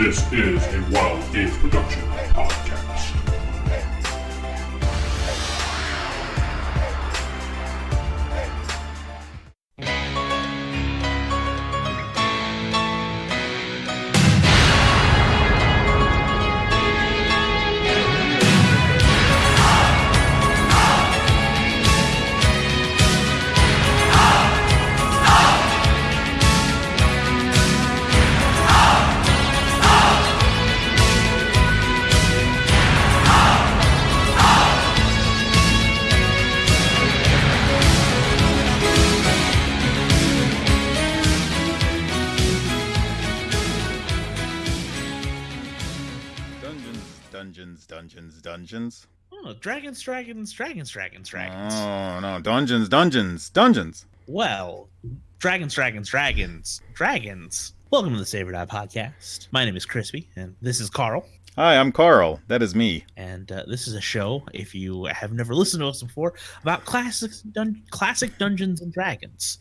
This is a Wild Age Production podcast. Dungeons. Oh, dragons. Oh, no. Dungeons. Well, dragons. Welcome to the Saber Die Podcast. My name is Crispy, and this is Carl. Hi, I'm Carl. That is me. And this is a show, if you have never listened to us before, about classic Dungeons and Dragons.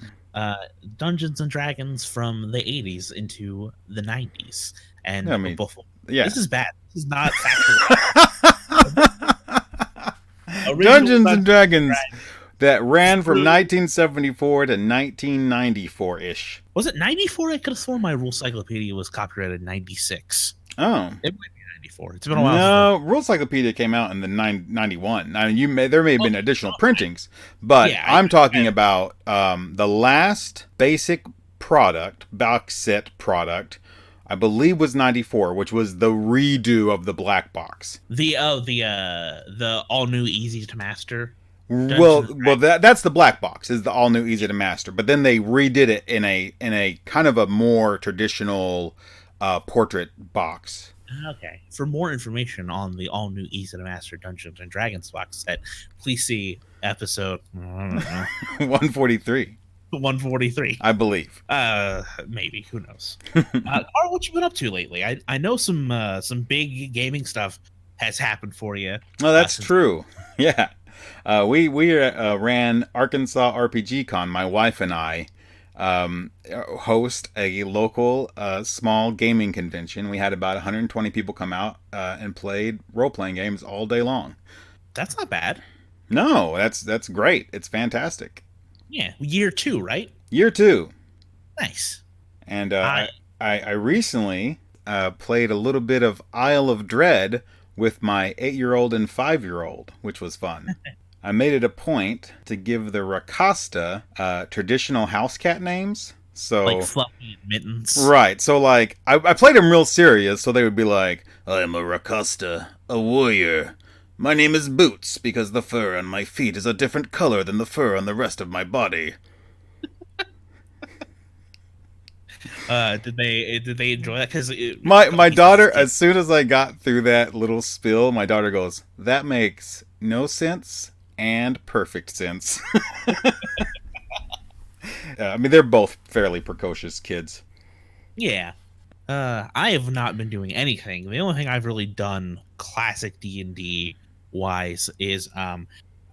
Dungeons and Dragons from the 80s into the 90s. And before, this is bad. This is not factual. Dungeons and Dragons that ran from 1974 to 1994-ish. Was it 94? I could have sworn my Rule Cyclopedia was copyrighted in 96. Oh. It might be 94. It's been a while. No, Rule Cyclopedia came out in the 91. I mean, there may have been additional printings, but yeah, I'm talking about the last basic product, box set product, I believe was 94, which was the redo of the black box. The all new easy to master. Well, that's the black box, is the all new easy to master. But then they redid it in a kind of a more traditional portrait box. Okay. For more information on the all new easy to master Dungeons and Dragons box set, please see episode 143. 143, I believe. Maybe, who knows. Carl, what you been up to lately? I know some big gaming stuff has happened for you. Oh, that's true. Yeah, we ran Arkansas RPG Con. My wife and I host a local small gaming convention. We had about 120 people come out and played role-playing games all day long. That's not bad. No, that's great. It's fantastic. Yeah, year 2, right? Year 2. Nice. And I recently played a little bit of Isle of Dread with my 8-year-old and 5-year-old, which was fun. I made it a point to give the Rakasta traditional house cat names. So, like Fluffy and Mittens. Right. So, like, I played them real serious, so they would be like, I am a Rakasta, a warrior. My name is Boots, because the fur on my feet is a different color than the fur on the rest of my body. Did they enjoy that? Because my daughter, as soon as I got through that little spill, my daughter goes, "That makes no sense and perfect sense." I mean, they're both fairly precocious kids. Yeah. I have not been doing anything. The only thing I've really done classic D&D wise is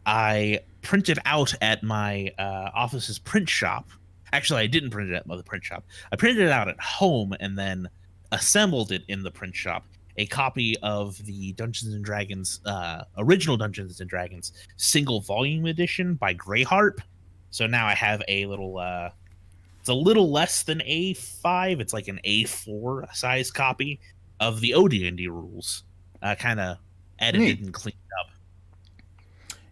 I printed out at my office's print shop. Actually, I didn't print it at the print shop. I printed it out at home and then assembled it in the print shop. A copy of the Dungeons and Dragons original Dungeons and Dragons single volume edition by Greyheart. So now I have a little it's a little less than A5. It's like an A4 size copy of the OD&D rules, kind of edited and cleaned up.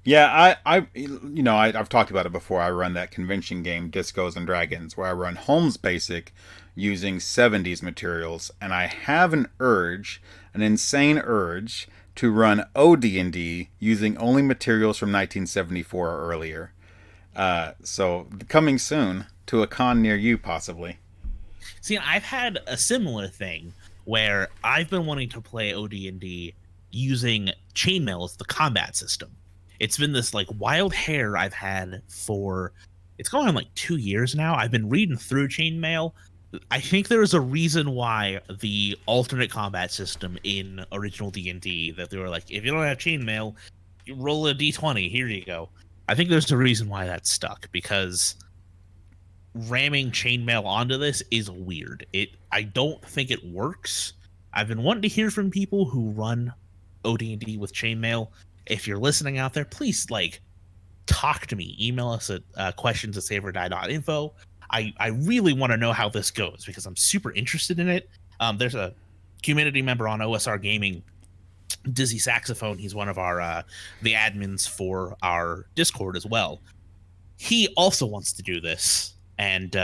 Yeah, I've talked about it before. I run that convention game, Discos and Dragons, where I run Holmes Basic using 70s materials, and I have an insane urge, to run OD&D using only materials from 1974 or earlier. So coming soon to a con near you, possibly. See, I've had a similar thing where I've been wanting to play OD&D using chainmail as the combat system. It's been this like wild hair I've had for, it's going on like 2 years now. I've been reading through chainmail. I think there is a reason why the alternate combat system in original D&D, that they were like, if you don't have chainmail, you roll a d20, here you go. I think there's a reason why that's stuck, because ramming chainmail onto this is weird. I don't think it works. I've been wanting to hear from people who run OD&D with chainmail. If you're listening out there, please talk to me. Email us at questions@saveordie.info. I really want to know how this goes because I'm super interested in it. There's a community member on OSR Gaming, Dizzy Saxophone. He's one of our the admins for our Discord as well. He also wants to do this, and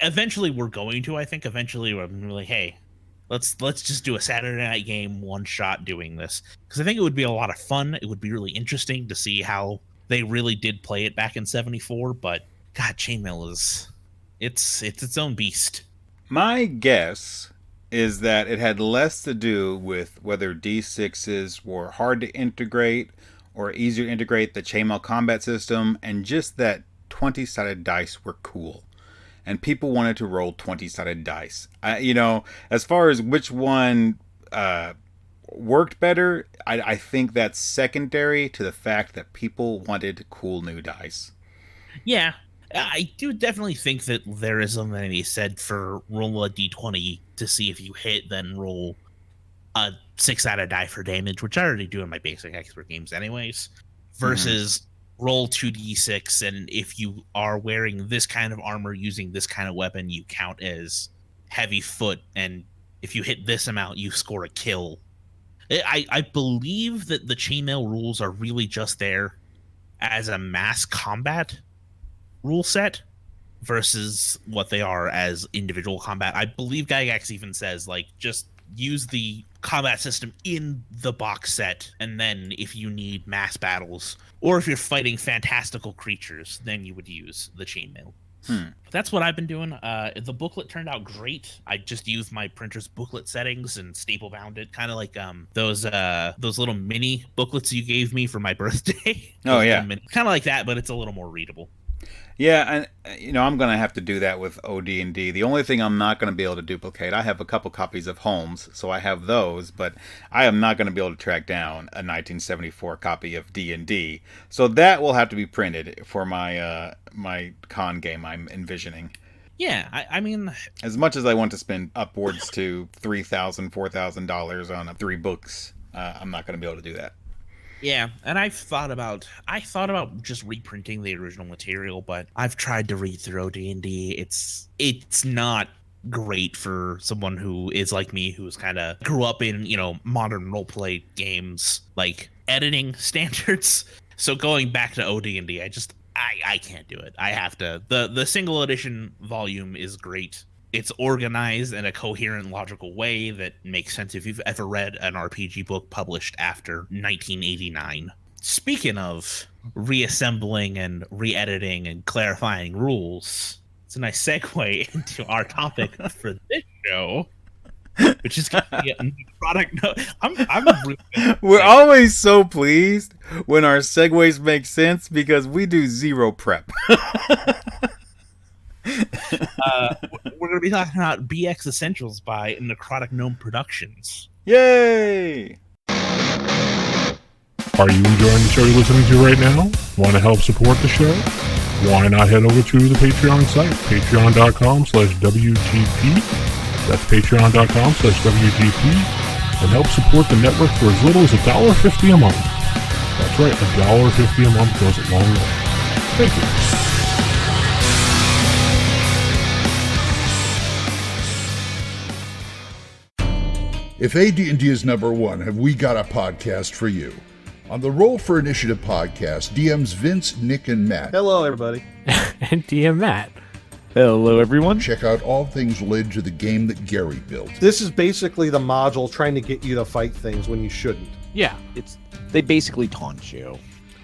eventually we're going to. I think eventually we're like, hey, let's just do a Saturday night game, one shot doing this, because I think it would be a lot of fun. It would be really interesting to see how they really did play it back in '74. But God, chainmail it's its own beast. My guess is that it had less to do with whether D6s were hard to integrate or easier to integrate the chainmail combat system, and just that 20-sided dice were cool. And people wanted to roll 20-sided dice. As far as which one worked better, I think that's secondary to the fact that people wanted cool new dice. Yeah, I do definitely think that there is something to be said for roll a d20 to see if you hit, then roll a 6-sided die for damage, which I already do in my basic expert games anyways, versus roll 2d6, and if you are wearing this kind of armor using this kind of weapon, you count as heavy foot, and if you hit this amount, you score a kill. I believe that the chainmail rules are really just there as a mass combat rule set versus what they are as individual combat. I believe Gygax even says, just use the combat system in the box set, and then if you need mass battles, or if you're fighting fantastical creatures, then you would use the chainmail. That's what I've been doing. The booklet turned out great. I just used my printer's booklet settings and staple bound it, kind of like those little mini booklets you gave me for my birthday. Oh yeah, kind of like that, but it's a little more readable. Yeah, and I'm gonna have to do that with OD&D. The only thing I'm not gonna be able to duplicate, I have a couple copies of Holmes, so I have those, but I am not gonna be able to track down a 1974 copy of D&D. So that will have to be printed for my my con game I'm envisioning. Yeah, I mean, as much as I want to spend upwards to $3,000, $4,000 on 3 books, I'm not gonna be able to do that. Yeah, and I thought about just reprinting the original material, but I've tried to read through OD&D. It's not great for someone who is like me, who's kind of grew up in, modern roleplay games, like editing standards. So going back to OD&D, I can't do it. I have to. The single edition volume is great. It's organized in a coherent, logical way that makes sense if you've ever read an RPG book published after 1989. Speaking of reassembling and re-editing and clarifying rules, it's a nice segue into our topic for this show, which is going to be a Necrotic Gnome. We're always so pleased when our segues make sense because we do zero prep. We're going to be talking about BX Essentials by Necrotic Gnome Productions. Yay! Are you enjoying the show you're listening to right now? Want to help support the show? Why not head over to the Patreon site, patreon.com/WGP. That's patreon.com/WGP. And help support the network for as little as $1.50 a month. That's right, $1.50 a month goes a long way. Thank you. If AD&D is number one, have we got a podcast for you? On the Roll for Initiative podcast, DMs Vince, Nick, and Matt. Hello, everybody. And DM Matt. Hello, everyone. Check out all things related to the game that Gary built. This is basically the module trying to get you to fight things when you shouldn't. Yeah. They basically taunt you.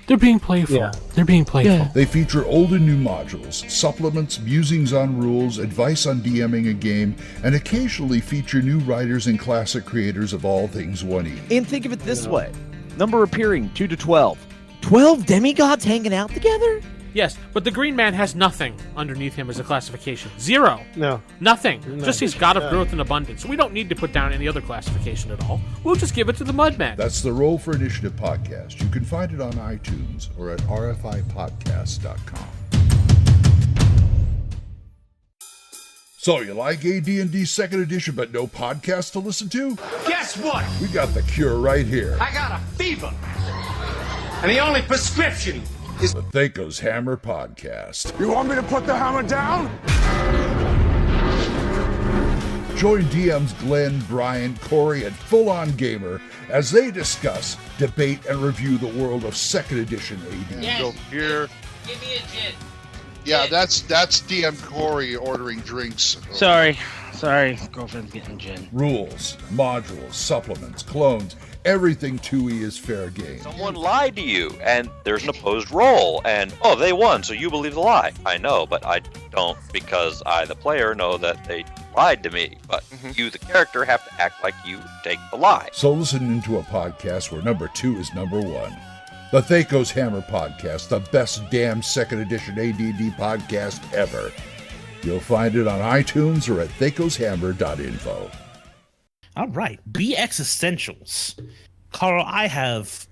They're being playful. Yeah. They're being playful. Yeah. They feature old and new modules, supplements, musings on rules, advice on DMing a game, and occasionally feature new writers and classic creators of all things 1E. And think of it this way. Number appearing, 2 to 12. 12 demigods hanging out together? Yes, but the Green Man has nothing underneath him as a classification. Zero. No. Nothing. No. Just he's God of growth and abundance. We don't need to put down any other classification at all. We'll just give it to the Mudman. That's the Roll for Initiative podcast. You can find it on iTunes or at rfipodcast.com. So, you like AD&D 2nd Edition but no podcast to listen to? Guess what? We got the cure right here. I got a fever. And the only prescription is The Thaco's Hammer Podcast. You want me to put the hammer down? Join DMs Glenn, Brian, Corey, and Full On Gamer as they discuss, debate, and review the world of 2nd Edition AD. Yes. Go here. Give me a gin. Yeah, that's DM Corey ordering drinks. Sorry, girlfriend's getting gin. Rules, modules, supplements, clones, everything 2E is fair game. Someone lied to you, and there's an opposed roll, and they won, so you believe the lie. I know, but I don't, because I, the player, know that they lied to me. But you, the character, have to act like you take the lie. So listen into a podcast where number 2 is number 1. The Thaco's Hammer Podcast, the best damn 2nd Edition AD&D podcast ever. You'll find it on iTunes or at thacoshammer.info. All right, BX Essentials. Carl, I have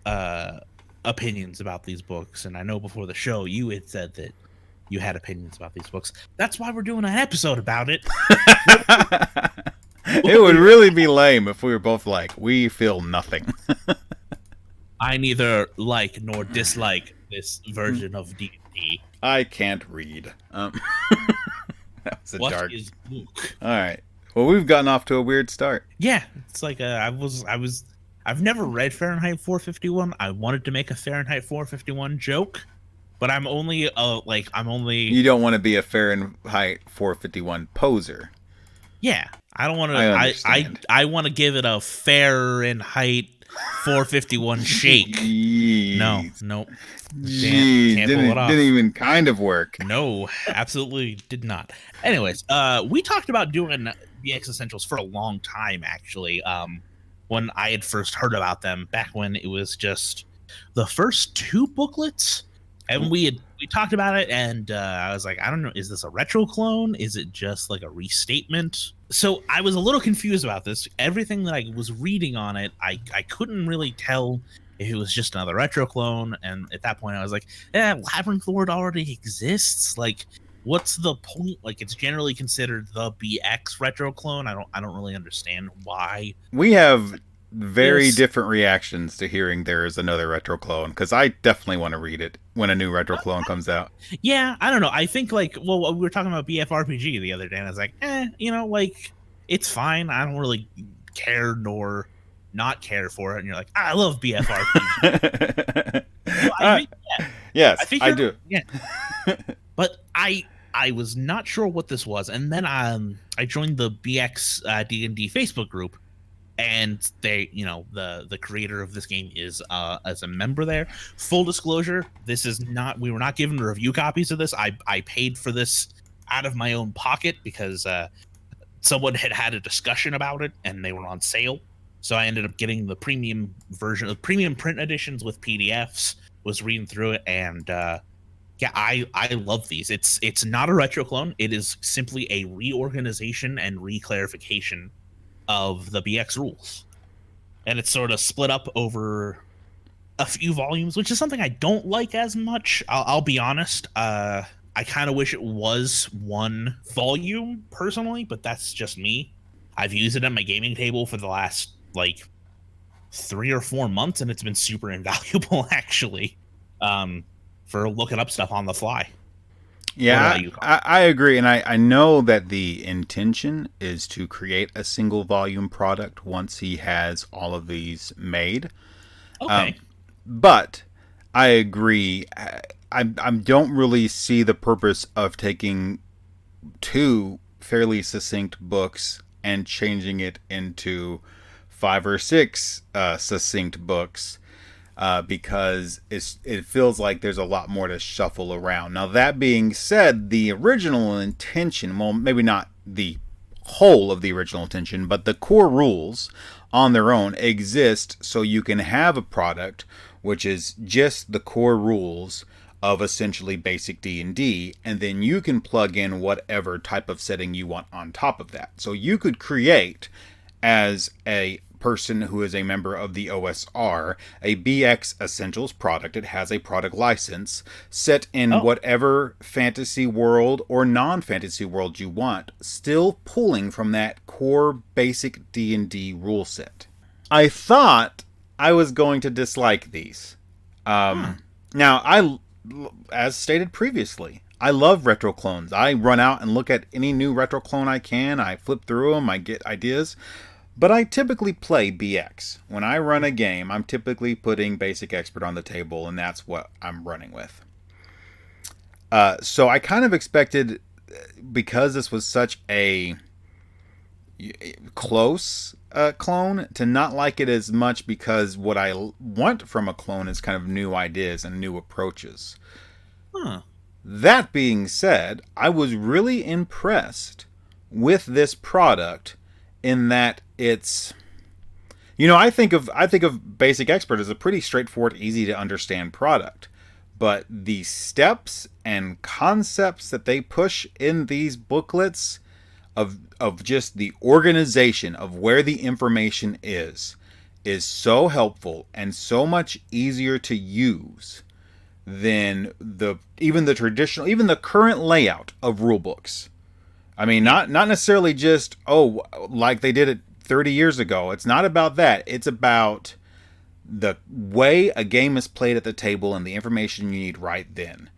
opinions about these books, and I know before the show you had said that you had opinions about these books. That's why we're doing an episode about it. It would really be lame if we were both like, we feel nothing. I neither like nor dislike this version of D&D. I can't read. That was a What dark. is Luke? All right. Well, we've gotten off to a weird start. Yeah, it's like I've never read Fahrenheit 451. I wanted to make a Fahrenheit 451 joke, but I'm only You don't want to be a Fahrenheit 451 poser. Yeah, I don't want to. I I understand. I want to give it a Fahrenheit 451 shake. Jeez. No. Jeez, Can't pull it off. didn't even kind of work. No, absolutely did not. Anyways, we talked about doing BX Essentials for a long time, actually. When I had first heard about them, back when it was just the first 2 booklets, and we talked about it, and I was like, I don't know, is this a retro clone? Is it just like a restatement? So I was a little confused about this. Everything that I was reading on it, I couldn't really tell if it was just another retro clone, and at that point I was like, Labyrinth Lord already exists. Like, what's the point? Like, it's generally considered the BX retro clone. I don't really understand why. We have very Yes. different reactions to hearing there is another retro clone, because I definitely want to read it when a new retro clone comes out. Yeah, I don't know. I think, like, well, we were talking about BFRPG the other day, and I was like, like, it's fine. I don't really care nor not care for it. And you're like, I love BFRPG. Well, I think, yeah. Yes, think I you're- do. Yeah. But I was not sure what this was, and then I joined the BX D&D Facebook group, and they, the creator of this game is as a member there. Full disclosure, this is not, we were not given review copies of this. I paid for this out of my own pocket because someone had a discussion about it and they were on sale. So I ended up getting the premium version of premium print editions with PDFs, was reading through it, and yeah, I love these. It's not a retro clone. It is simply a reorganization and reclarification of the BX rules. And it's sort of split up over a few volumes, which is something I don't like as much. I'll be honest. I kind of wish it was one volume personally, but that's just me. I've used it at my gaming table for the last, 3 or 4 months, and it's been super invaluable, actually, for looking up stuff on the fly. Yeah, I agree, and I know that the intention is to create a single volume product once he has all of these made. Okay. But I agree. I don't really see the purpose of taking 2 fairly succinct books and changing it into 5 or 6 succinct books. Because it feels like there's a lot more to shuffle around. Now, that being said, the original intention, well, maybe not the whole of the original intention, but the core rules on their own exist so you can have a product which is just the core rules of essentially basic D&D, and then you can plug in whatever type of setting you want on top of that. So you could create as a person who is a member of the OSR, a BX Essentials product. It has a product license set in whatever fantasy world or non-fantasy world you want, still pulling from that core basic D&D rule set. I thought I was going to dislike these. Now, as stated previously, I love retro clones. I run out and look at any new retro clone I can. I flip through them. I get ideas. But I typically play BX. When I run a game, I'm typically putting Basic Expert on the table, and that's what I'm running with. So I kind of expected, because this was such a close clone, to not like it as much, because what I want from a clone is kind of new ideas and new approaches. That being said, I was really impressed with this product in that it's, I think of Basic Expert as a pretty straightforward, easy to understand product. But the steps and concepts that they push in these booklets of just the organization of where the information is so helpful and so much easier to use than even the current layout of rule books. I mean, not necessarily just like they did it 30 years ago. It's not about that. It's about the way a game is played at the table and the information you need right then.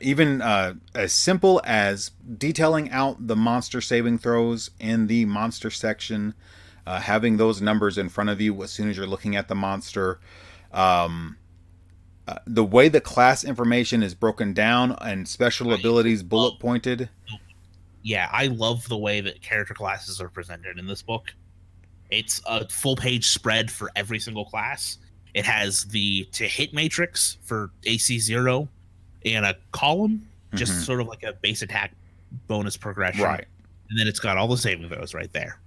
Even as simple as detailing out the monster saving throws in the monster section, having those numbers in front of you as soon as you're looking at the monster. The way the class information is broken down and special abilities bullet pointed. Yeah, I love the way that character classes are presented in this book. It's a full page spread for every single class. It has the to hit matrix for AC 0 in a column, just sort of like a base attack bonus progression. Right. And then it's got all the saving throws right there.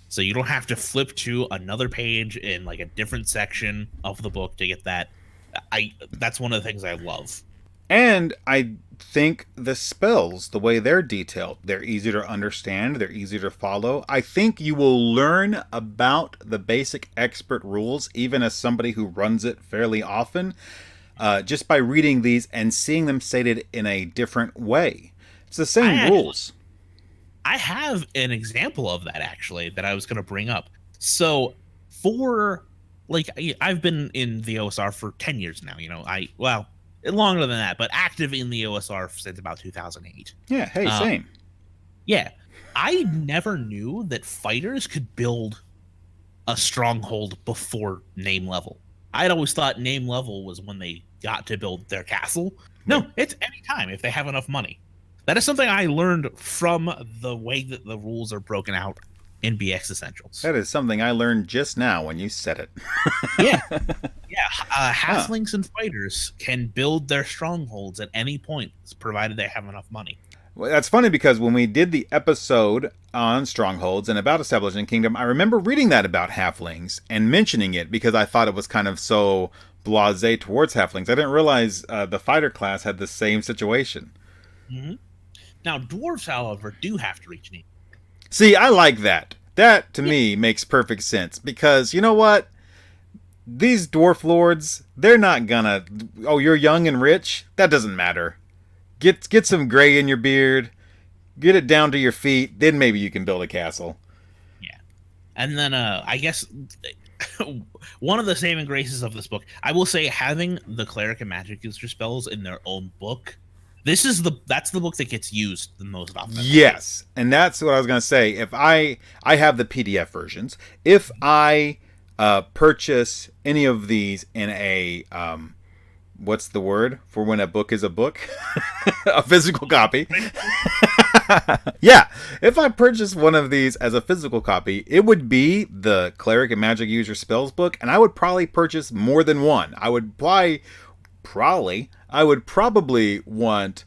So you don't have to flip to another page in like a different section of the book to get that. That's one of the things I love. And I think the spells, the way they're detailed, they're easy to understand, they're easy to follow. I think you will learn about the Basic Expert rules, even as somebody who runs it fairly often, just by reading these and seeing them stated in a different way. It's the same rules. I have an example of that, actually, that I was going to bring up. So I've been in the OSR for 10 years now, longer than that, but active in the OSR since about 2008. Yeah, hey, same. Yeah. I never knew that fighters could build a stronghold before name level. I'd always thought name level was when they got to build their castle. No, it's any time if they have enough money. That is something I learned from the way that the rules are broken out in BX Essentials. That is something I learned just now when you said it. Yeah. Halflings and fighters can build their strongholds at any point, provided they have enough money. Well, that's funny because when we did the episode on strongholds and about establishing kingdom, I remember reading that about halflings and mentioning it because I thought it was kind of so blasé towards halflings. I didn't realize the fighter class had the same situation. Mm-hmm. Now, dwarves, however, do have to reach name. See, I like that. That, to me, makes perfect sense. Because, you know what? These dwarf lords, they're not gonna... Oh, you're young and rich? That doesn't matter. Get some gray in your beard. Get it down to your feet. Then maybe you can build a castle. Yeah. And then, I guess... one of the saving graces of this book, I will say, having the cleric and magic user spells in their own book... That's the book that gets used the most often. Yes, and that's what I was going to say. If I have the PDF versions. If I purchase any of these in a what's the word for when a book is a book? A physical copy. Yeah, if I purchase one of these as a physical copy, it would be the Cleric and Magic User Spells book, and I would probably purchase more than one. I would probably want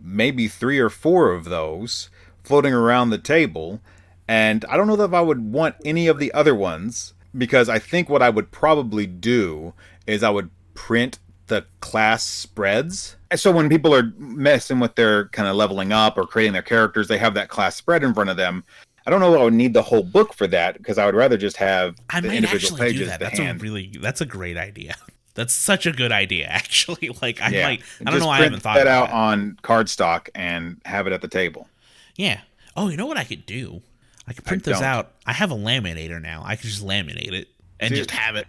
maybe 3 or 4 of those floating around the table. And I don't know if I would want any of the other ones, because I think what I would probably do is I would print the class spreads. So when people are messing with their kind of leveling up or creating their characters, they have that class spread in front of them. I don't know if I would need the whole book for that, because I would rather just have I the might individual actually do pages. that. The hand. That's a great idea. That's such a good idea, actually. Like I Yeah. might, I don't Just know why I print haven't thought that about out that. on cardstock and have it at the table. Yeah. Oh, you know what I could do? I could print I this don't. out. I have a laminator now. I could just laminate it and Dude. just have it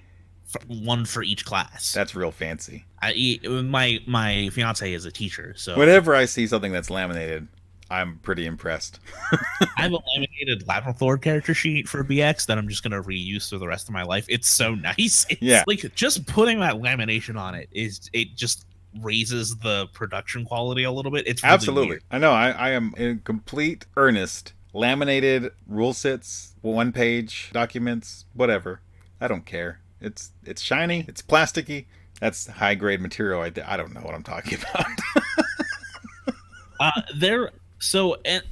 one for each class. That's real fancy. My fiance is a teacher, so Whenever I see something that's laminated, I'm pretty impressed. I have a laminated Laboratory character sheet for BX that I'm just gonna reuse for the rest of my life. It's so nice. It's Yeah. like just putting that lamination on it just raises the production quality a little bit. It's really Absolutely. weird. I know. I am in complete earnest. Laminated rule sets, 1-page documents, whatever. I don't care. It's shiny. It's plasticky. That's high grade material. I don't know what I'm talking about.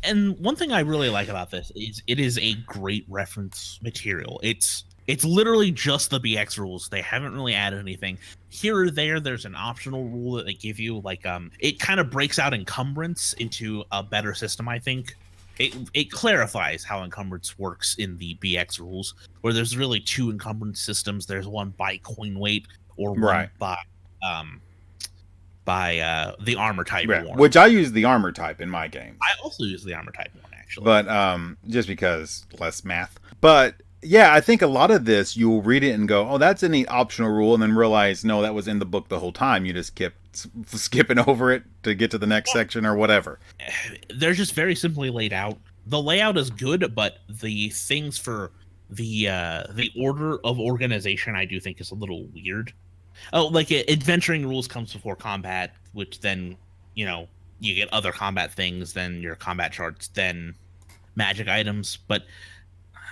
And one thing I really like about this is it is a great reference material. It's literally just the BX rules. They haven't really added anything. Here or there's an optional rule that they give you, like it kind of breaks out encumbrance into a better system, I think. It clarifies how encumbrance works in the BX rules, where there's really two encumbrance systems. There's one by coin weight or one Right. by the armor type Right. one. Which I use the armor type in my game. I also use the armor type one, actually. But just because less math. But yeah, I think a lot of this you'll read it and go, "Oh, that's a neat optional rule," and then realize, no, that was in the book the whole time. You just kept skipping over it to get to the next section or whatever. They're just very simply laid out. The layout is good, but the things for the order of organization I do think is a little weird. Oh, like adventuring rules comes before combat, which then you get other combat things, then your combat charts, then magic items, but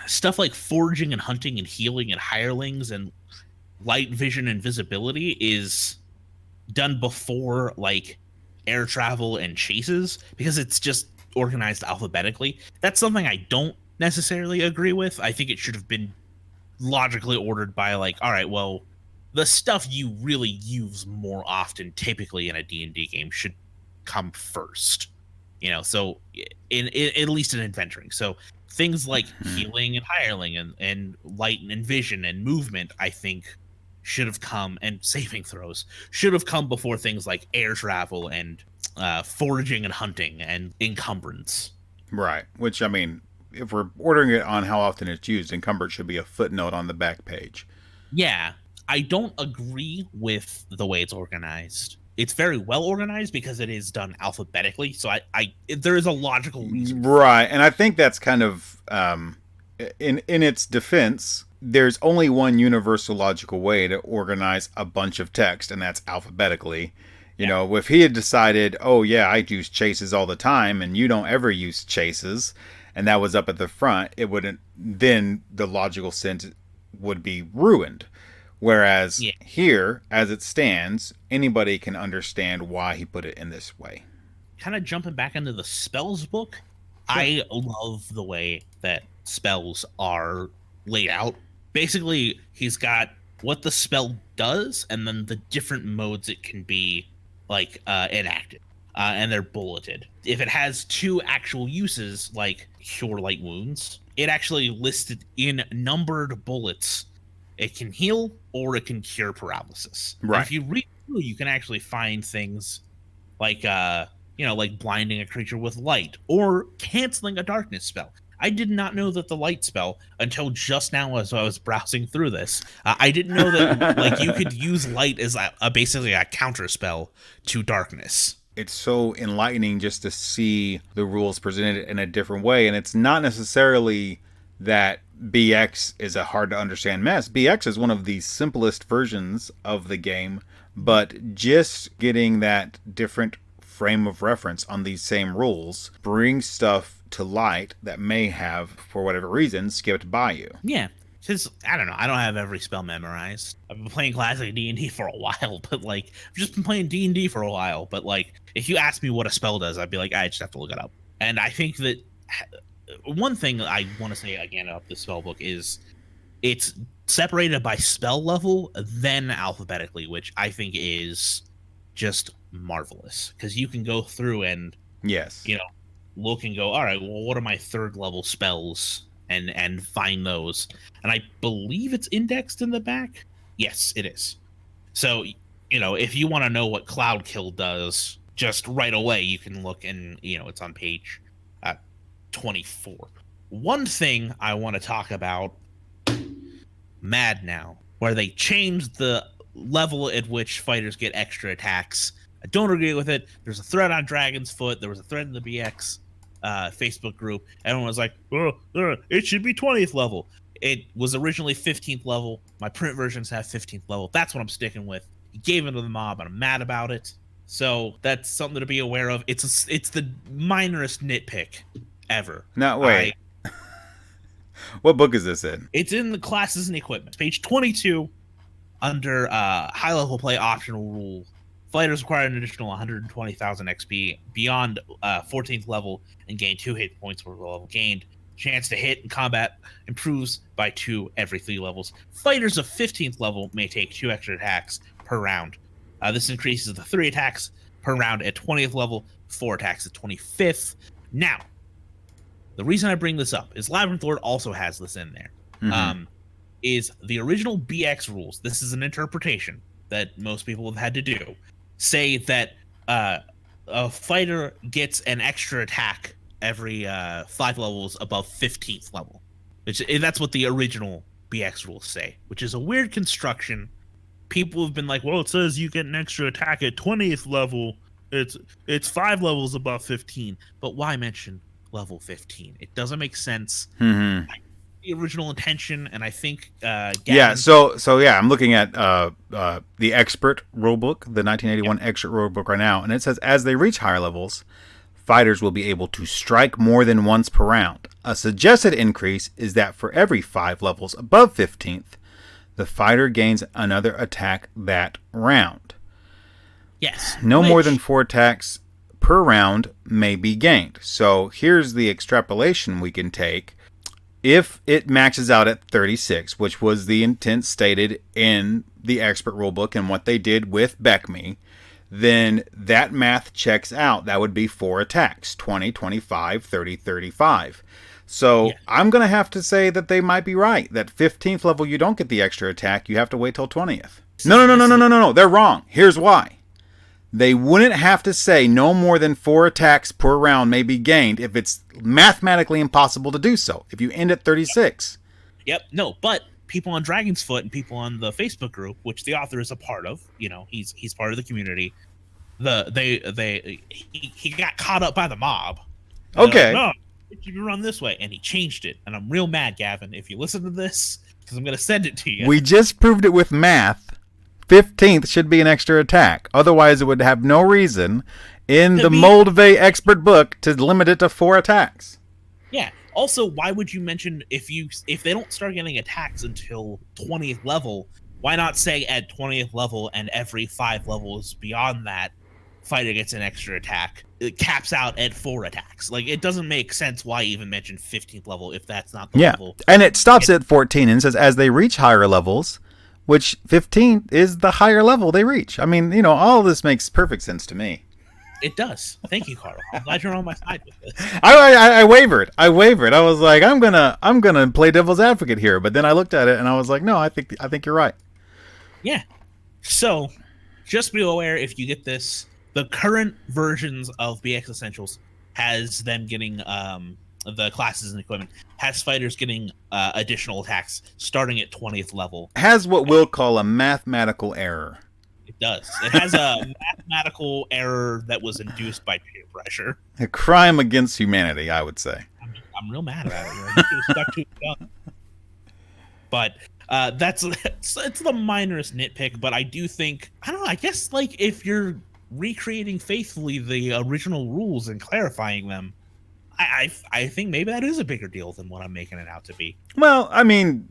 stuff like foraging and hunting and healing and hirelings and light vision and visibility is done before like air travel and chases, because it's just organized alphabetically. That's something I don't necessarily agree with. I think it should have been logically ordered by like, all right, well, the stuff you really use more often typically in a D&D game should come first. So in at least in adventuring. So things like healing and hireling and light and vision and movement, I think should have come, and saving throws should have come before things like air travel and foraging and hunting and encumbrance. Right. Which, I mean, if we're ordering it on how often it's used, encumbrance should be a footnote on the back page. Yeah. I don't agree with the way it's organized. It's very well organized because it is done alphabetically. So there is a logical reason. Right. And I think that's kind of, in its defense, there's only one universal logical way to organize a bunch of text, and that's alphabetically. You know, if he had decided, oh yeah, I use chases all the time and you don't ever use chases, and that was up at the front, it wouldn't, then the logical sense would be ruined. Whereas here, as it stands, anybody can understand why he put it in this way. Kind of jumping back into the spells book, sure. I love the way that spells are laid out. Basically, he's got what the spell does and then the different modes it can be like enacted. And they're bulleted. If it has two actual uses, like cure light wounds, it actually listed in numbered bullets. It can heal or it can cure paralysis. Right. And if you read through, you can actually find things like like blinding a creature with light or canceling a darkness spell. I did not know that the light spell until just now as I was browsing through this. I didn't know that like you could use light as basically a counter spell to darkness. It's so enlightening just to see the rules presented in a different way, and it's not necessarily that BX is a hard to understand mess. BX is one of the simplest versions of the game, but just getting that different frame of reference on these same rules brings stuff to light that may have, for whatever reason, skipped by you. Yeah, because I don't know, I don't have every spell memorized. I've been playing classic D&D for a while, but like I've just been playing D&D for a while. But like if you ask me what a spell does, I'd be like, I just have to look it up. And I think that one thing I want to say again about the spell book is it's separated by spell level, then alphabetically, which I think is just marvelous because you can go through and look and go, all right, well, what are my third level spells, and find those. And I believe it's indexed in the back. Yes, it is. So, if you want to know what Cloud Kill does, just right away you can look, and it's on page 24. One thing I want to talk about, Mad Now, where they changed the level at which fighters get extra attacks. I don't agree with it. There's a thread on Dragon's Foot. There was a thread in the BX Facebook group. Everyone was like, it should be 20th level. It was originally 15th level. My print versions have 15th level. That's what I'm sticking with. He gave it to the mob, and I'm mad about it. So that's something to be aware of. It's the minorest nitpick ever. No, wait. What book is this in? It's in the classes and equipment. Page 22, under high level play optional rule. Fighters require an additional 120,000 XP beyond 14th level and gain 2 hit points per level gained. Chance to hit in combat improves by 2 every 3 levels. Fighters of 15th level may take 2 extra attacks per round. This increases the 3 attacks per round at 20th level, 4 attacks at 25th. Now, the reason I bring this up is Labyrinth Lord also has this in there. Mm-hmm. Is the original BX rules, this is an interpretation that most people have had to do, say that a fighter gets an extra attack every 5 levels above 15th level. That's what the original BX rules say, which is a weird construction. People have been like, well, it says you get an extra attack at 20th level. It's 5 levels above 15. But why mention level 15? It doesn't make sense. Mm-hmm. The original intention, and I think I'm looking at the expert rulebook, the 1981 expert rulebook right now, and it says as they reach higher levels, fighters will be able to strike more than once per round. A suggested increase is that for every 5 levels above 15th, the fighter gains another attack that round. Yes. No more than 4 attacks per round may be gained. So here's the extrapolation we can take. If it maxes out at 36, which was the intent stated in the expert rulebook and what they did with Beckme, then that math checks out. That would be 4 attacks, 20, 25, 30, 35. So I'm going to have to say that they might be right. That 15th level, you don't get the extra attack. You have to wait till 20th. No. They're wrong. Here's why. They wouldn't have to say no more than 4 attacks per round may be gained if it's mathematically impossible to do so. If you end at 36. Yep. No, but people on Dragon's Foot and people on the Facebook group, which the author is a part of, he's part of the community. He got caught up by the mob. Okay. No, it should be run this way, and he changed it. And I'm real mad, Gavin, if you listen to this, because I'm going to send it to you. We just proved it with math. 15th should be an extra attack. Otherwise, it would have no reason in the Moldvay expert book to limit it to 4 attacks. Yeah. Also, why would you mention if they don't start getting attacks until 20th level, why not say at 20th level and every 5 levels beyond that, fighter gets an extra attack? It caps out at 4 attacks. Like, it doesn't make sense why even mention 15th level if that's not the level. And it stops at 14 and says as they reach higher levels, which 15 is the higher level they reach. I mean, all of this makes perfect sense to me. It does. Thank you, Carl. I'm glad you're on my side with this. I wavered. I was like, I'm gonna play devil's advocate here, but then I looked at it and I was like, no, I think you're right. Yeah. So, just be aware if you get this, the current versions of BX Essentials has them getting the classes and equipment, has fighters getting additional attacks starting at 20th level. Has what we'll call a mathematical error. It does. It has a mathematical error that was induced by peer pressure. A crime against humanity, I would say. I'm real mad about it. He was stuck to his gun. But it's the minorest nitpick, but I do think, I don't know, I guess like if you're recreating faithfully the original rules and clarifying them, I think maybe that is a bigger deal than what I'm making it out to be. Well, I mean,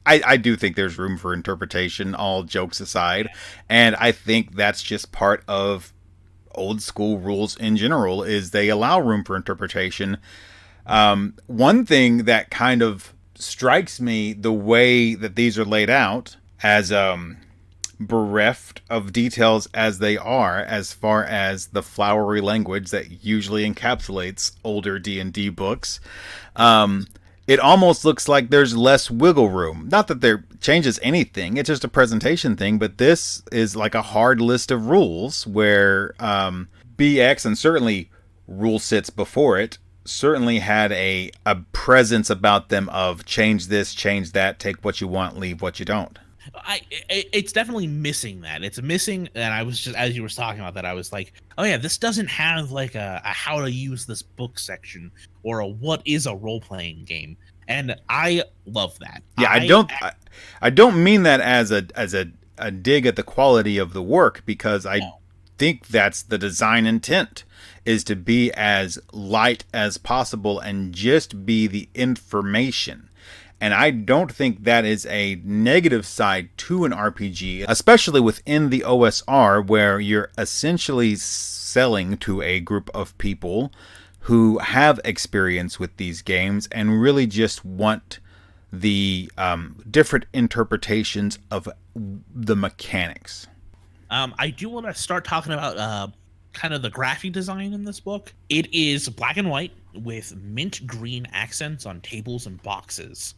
I do think there's room for interpretation, all jokes aside. And I think that's just part of old school rules in general, is they allow room for interpretation. One thing that kind of strikes me, the way that these are laid out, as bereft of details as they are, as far as the flowery language that usually encapsulates older D&D books. It almost looks like there's less wiggle room. Not that there changes anything, it's just a presentation thing, but this is like a hard list of rules where BX, and certainly rule sets before it, certainly had a presence about them of change this, change that, take what you want, leave what you don't. It's definitely missing that. It's missing, and I was just, as you were talking about that, I was like, oh yeah, this doesn't have like a how to use this book section or a what is a role-playing game, and I love that. Yeah, I don't mean that as a dig at the quality of the work, because I think that's the design intent, is to be as light as possible and just be the information. And I don't think that is a negative side to an RPG, especially within the OSR, where you're essentially selling to a group of people who have experience with these games and really just want the different interpretations of the mechanics. I do want to start talking about kind of the graphic design in this book. It is black and white with mint green accents on tables and boxes.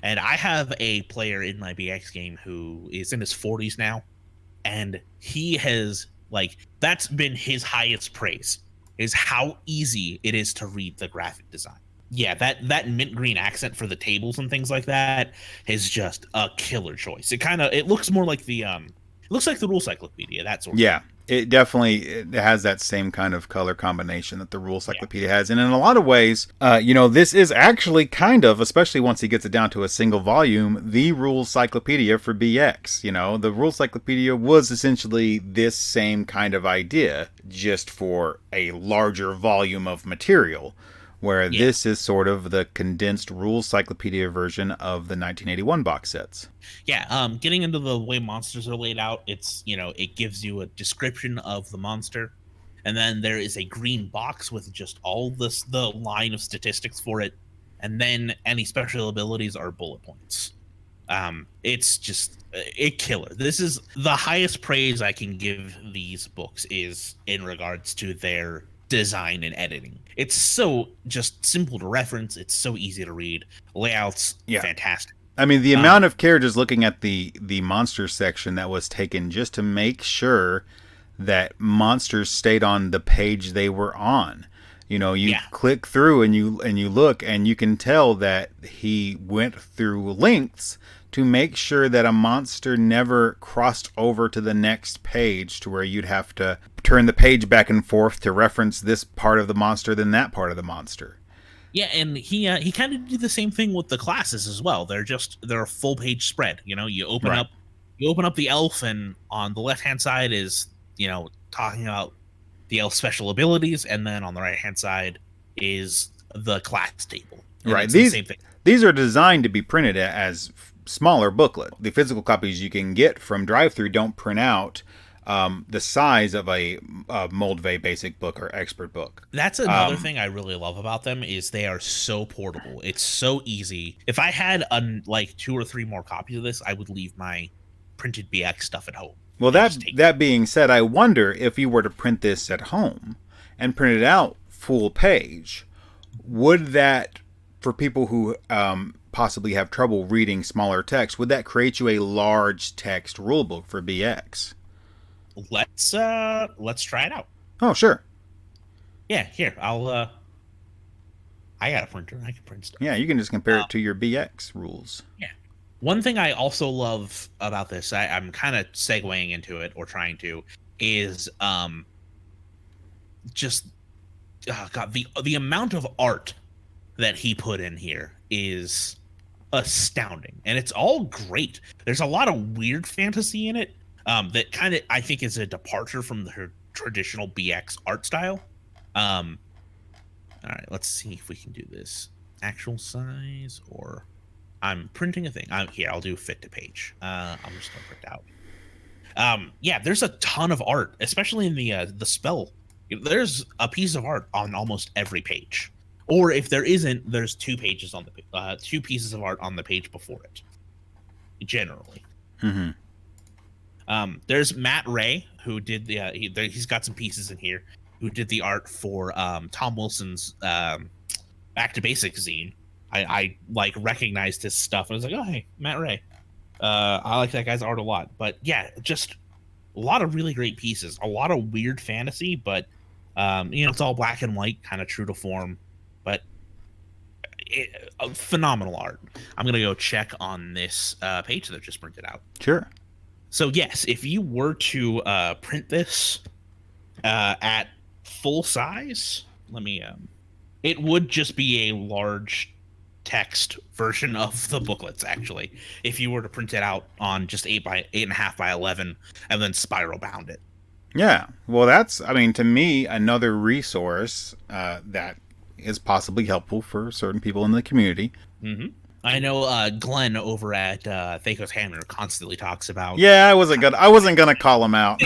And I have a player in my BX game who is in his 40s now, and he has, like, that's been his highest praise, is how easy it is to read the graphic design. Yeah, that mint green accent for the tables and things like that is just a killer choice. It looks more like the rule cyclopedia, that sort of thing. It definitely has that same kind of color combination that the rule cyclopedia has. And in a lot of ways, this is actually kind of, especially once he gets it down to a single volume, the rule cyclopedia for BX. The rule cyclopedia was essentially this same kind of idea, just for a larger volume of material, where this is sort of the condensed rule cyclopedia version of the 1981 box sets. Yeah, getting into the way monsters are laid out, it's, it gives you a description of the monster, and then there is a green box with just all the line of statistics for it, and then any special abilities are bullet points. It's just a killer. This is the highest praise I can give these books, is in regards to their design and editing. It's so just simple to reference. It's so easy to read. Layouts, fantastic. I mean, the amount of characters, looking at the monster section that was taken just to make sure that monsters stayed on the page they were on. You click through and you look, and you can tell that he went through lengths to make sure that a monster never crossed over to the next page, to where you'd have to turn the page back and forth to reference this part of the monster, then that part of the monster. Yeah, and he kind of did the same thing with the classes as well. They're a full page spread. You open up the elf, and on the left hand side is talking about the elf special abilities, and then on the right hand side is the class table. Right. These are designed to be printed as smaller booklet. The physical copies you can get from drive-thru don't print out the size of a Moldvay basic book or expert book. That's another thing I really love about them, is they are so portable. It's so easy. If I had 2 or 3 more copies of this, I would leave my printed BX stuff at home. Well, that being said, I wonder if you were to print this at home and print it out full page, would that, for people who possibly have trouble reading smaller text, would that create you a large text rulebook for BX? Let's try it out. Oh, sure. Yeah, here, I got a printer. I can print stuff. Yeah, you can just compare it to your BX rules. Yeah. One thing I also love about this, I'm kind of segueing into it, or trying to, is the amount of art that he put in here is astounding, and it's all great. There's a lot of weird fantasy in it that kind of, I think, is a departure from the traditional BX art style. All right, let's see if we can do this. Actual size, or I'm printing a thing. I'll do fit to page. I'm just gonna print out. Yeah, there's a ton of art, especially in the spell. There's a piece of art on almost every page, or if there isn't, there's 2 pages on the 2 pieces of art on the page before it. Generally. Mm-hmm. There's Matt Ray, who did the he's got some pieces in here, who did the art for Tom Wilson's Back to Basics zine. I like recognized his stuff and I was like, oh hey, Matt Ray. I like that guy's art a lot. But yeah, just a lot of really great pieces, a lot of weird fantasy, but it's all black and white, kind of true to form, but phenomenal art. I'm gonna go check on this page that I've just printed out. Sure. So yes, if you were to print this at full size, it would just be a large text version of the booklets. Actually, if you were to print it out on just 8.5 by 11 and then spiral bound it. Yeah, well, that's, to me, another resource that is possibly helpful for certain people in the community. Mm-hmm. I know Glenn over at Thakos Hammer constantly talks about. Yeah, I wasn't gonna call him out.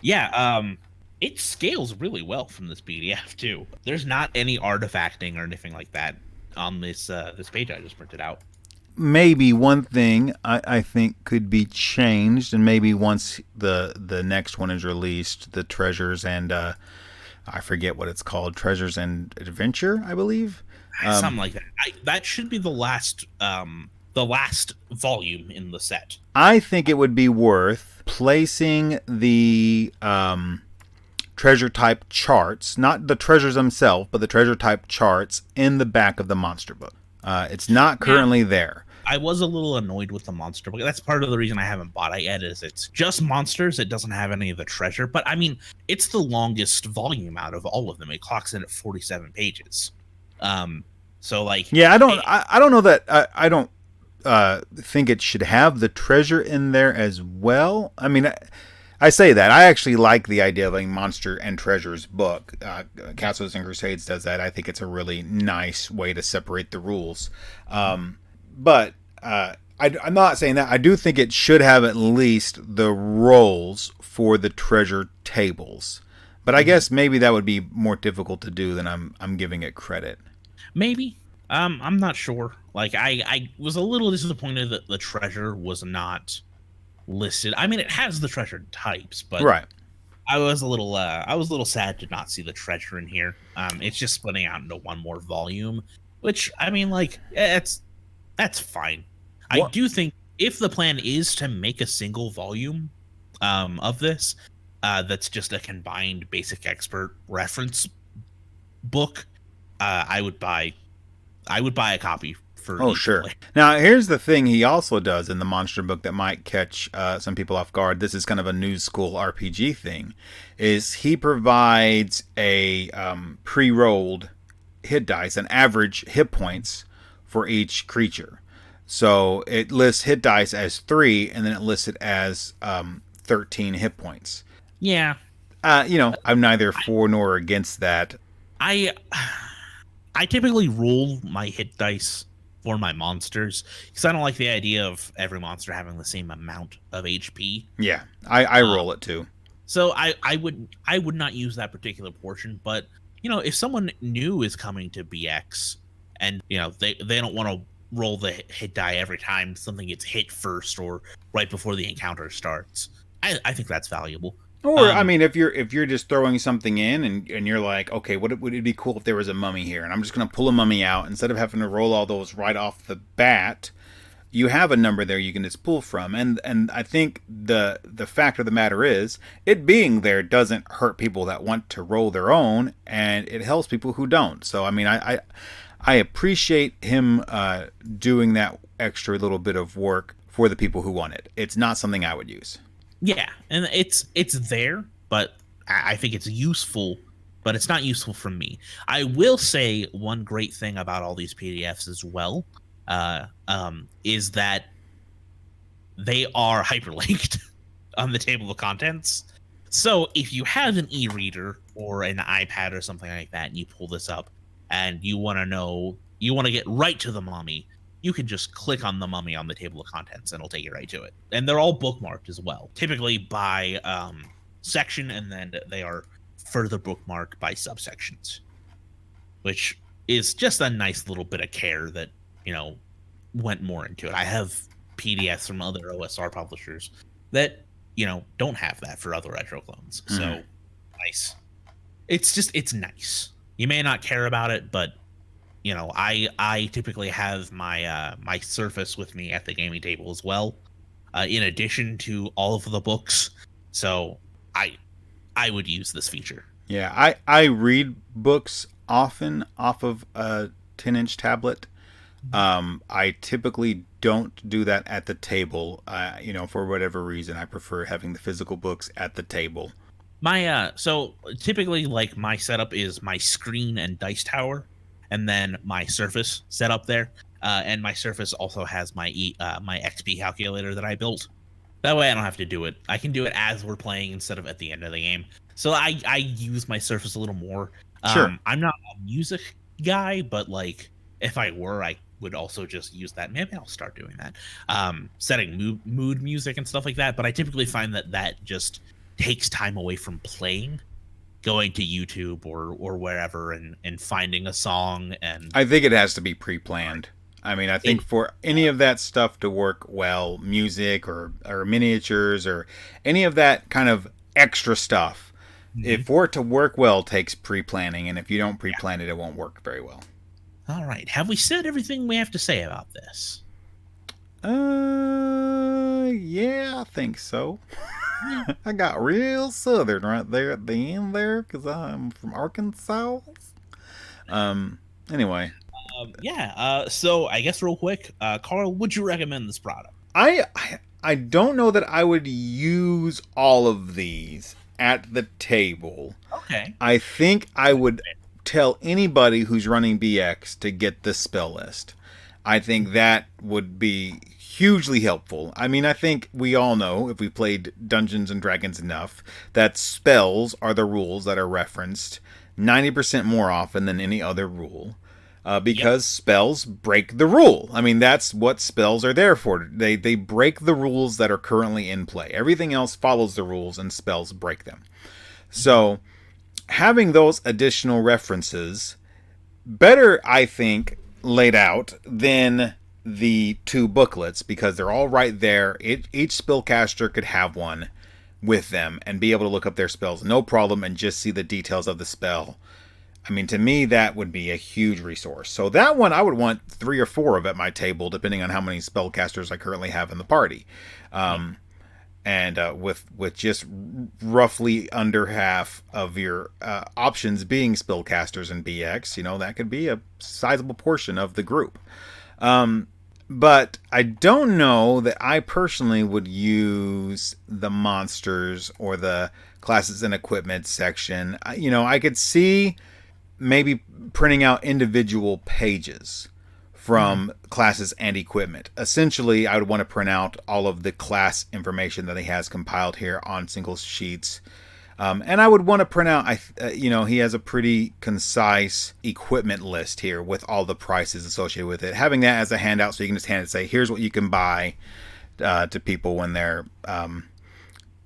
Yeah, it scales really well from this PDF too. There's not any artifacting or anything like that on this page I just printed out. Maybe one thing I think could be changed, and maybe once the next one is released, the Treasures and I forget what it's called, Treasures and Adventure, I believe. Something like that. That should be the last volume in the set. I think it would be worth placing the treasure type charts, not the treasures themselves, but the treasure type charts in the back of the monster book. It's not currently there. I was a little annoyed with the monster book. That's part of the reason I haven't bought it yet, is it's just monsters. It doesn't have any of the treasure. But it's the longest volume out of all of them. It clocks in at 47 pages. So like, yeah, I don't know that I don't think it should have the treasure in there as well. I say that I actually like the idea of a monster and treasures book. Castles and Crusades does that. I think it's a really nice way to separate the rules. But I'm not saying that. I do think it should have at least the roles for the treasure tables. But I guess maybe that would be more difficult to do than I'm giving it credit. Maybe. I'm not sure. Like I was a little disappointed that the treasure was not listed. It has the treasure types, but right. I was a little sad to not see the treasure in here. It's just splitting out into one more volume, which that's fine. What? I do think if the plan is to make a single volume of this, that's just a combined basic expert reference book, I would buy a copy for. Oh, sure. Now, here's the thing he also does in the monster book that might catch some people off guard. This is kind of a new school RPG thing. Is he provides a pre-rolled hit dice, an average hit points for each creature. So it lists hit dice as 3, and then it lists it as 13 hit points. Yeah. I'm neither for nor against that. I typically roll my hit dice for my monsters because I don't like the idea of every monster having the same amount of HP. Yeah, I roll it too. So I would not use that particular portion, but if someone new is coming to BX and they don't want to roll the hit die every time something gets hit first or right before the encounter starts, I think that's valuable. Or if you're just throwing something in and you're like, okay, would it be cool if there was a mummy here, and I'm just gonna pull a mummy out instead of having to roll all those right off the bat. You have a number there you can just pull from, and I think the fact of the matter is, it being there doesn't hurt people that want to roll their own, and it helps people who don't. So I appreciate him doing that extra little bit of work for the people who want it. It's not something I would use. Yeah, and it's there, but I think it's useful, but it's not useful for me. I will say one great thing about all these PDFs as well is that they are hyperlinked on the table of contents. So if you have an e-reader or an iPad or something like that, and you pull this up and you want to get right to the mummy, you can just click on the mummy on the table of contents and it'll take you right to it. And they're all bookmarked as well, typically by section, and then they are further bookmarked by subsections, which is just a nice little bit of care that, went more into it. I have PDFs from other OSR publishers that don't have that for other retro clones. So nice. It's nice. You may not care about it, but I typically have my my Surface with me at the gaming table as well, in addition to all of the books. So I would use this feature. Yeah, I read books often off of a 10-inch tablet. I typically don't do that at the table. For whatever reason, I prefer having the physical books at the table. So typically, like, my setup is my screen and dice tower, and then my Surface set up there. And my Surface also has my my XP calculator that I built. That way I don't have to do it. I can do it as we're playing instead of at the end of the game. So I use my Surface a little more. Sure. I'm not a music guy, but like if I were, I would also just use that. Maybe I'll start doing that. Setting mood music and stuff like that. But I typically find that just takes time away from playing, going to YouTube or wherever and finding a song. And I think it has to be pre-planned. I mean, I think for any of that stuff to work well, music or miniatures or any of that kind of extra stuff, if for it to work well, takes pre-planning. And if you don't pre-plan it, it won't work very well. All right. Have we said everything we have to say about this? Yeah, I think so. I got real southern right there at the end there because I'm from Arkansas. Anyway. So I guess real quick, Carl, would you recommend this product? I don't know that I would use all of these at the table. Okay. I think I would tell anybody who's running BX to get the spell list. I think that would be hugely helpful. I mean, I think we all know, if we played Dungeons and Dragons enough, that spells are the rules that are referenced 90% more often than any other rule. Because spells break the rule. I mean, that's what spells are there for. They break the rules that are currently in play. Everything else follows the rules, and spells break them. So, having those additional references, better, I think, laid out than the two booklets, because they're all right there. Each spellcaster could have one with them and be able to look up their spells, no problem, and just see the details of the spell. I mean, to me, that would be a huge resource. So that one, I would want 3 or 4 of at my table, depending on how many spellcasters I currently have in the party. And with just roughly under half of your options being spellcasters in BX, that could be a sizable portion of the group. But I don't know that I personally would use the monsters or the classes and equipment section. I could see maybe printing out individual pages from classes and equipment. Essentially, I would want to print out all of the class information that he has compiled here on single sheets. And I would want to print out, he has a pretty concise equipment list here with all the prices associated with it. Having that as a handout so you can just hand it and say, here's what you can buy to people when they're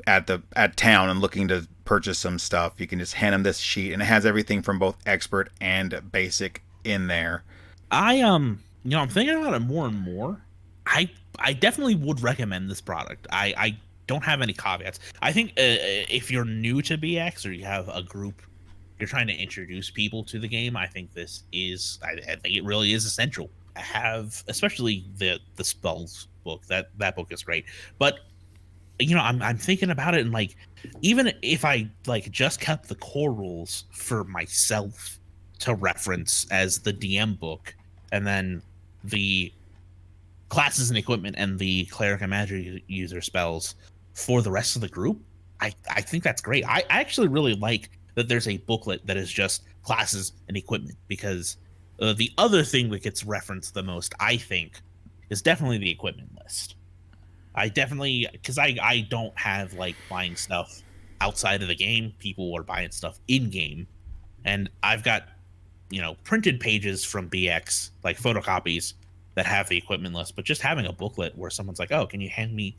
at town and looking to purchase some stuff. You can just hand them this sheet, and it has everything from both expert and basic in there. I'm thinking about it more and more. I definitely would recommend this product. I don't have any caveats. I think if you're new to BX or you have a group, you're trying to introduce people to the game, I think this is, I think it really is essential. I have, especially the spells book. That book is great. But I'm thinking about it, and like, even if I like just kept the core rules for myself to reference as the DM book, and then the classes and equipment and the cleric and magic user spells for the rest of the group, I think that's great. I actually really like that there's a booklet that is just classes and equipment, because the other thing that gets referenced the most, I think, is definitely the equipment list. Because I don't have like buying stuff outside of the game. People are buying stuff in game, and I've got printed pages from BX, like photocopies that have the equipment list. But just having a booklet where someone's like, oh, can you hand me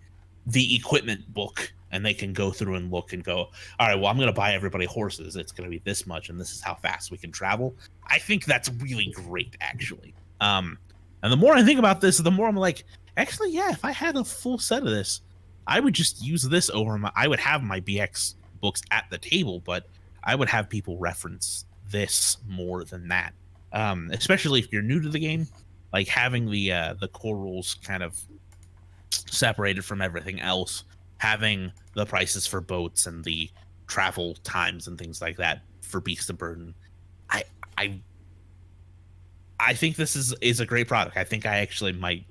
the equipment book, and they can go through and look and go, all right, well, I'm going to buy everybody horses. It's going to be this much, and this is how fast we can travel. I think that's really great, actually. And the more I think about this, the more I'm like, Actually, yeah, if I had a full set of this, I would just use this over I would have my BX books at the table, but I would have people reference this more than that. Especially if you're new to the game, like having the core rules kind of separated from everything else, having the prices for boats and the travel times and things like that for Beast of Burden. I I think this is a great product. I think I actually might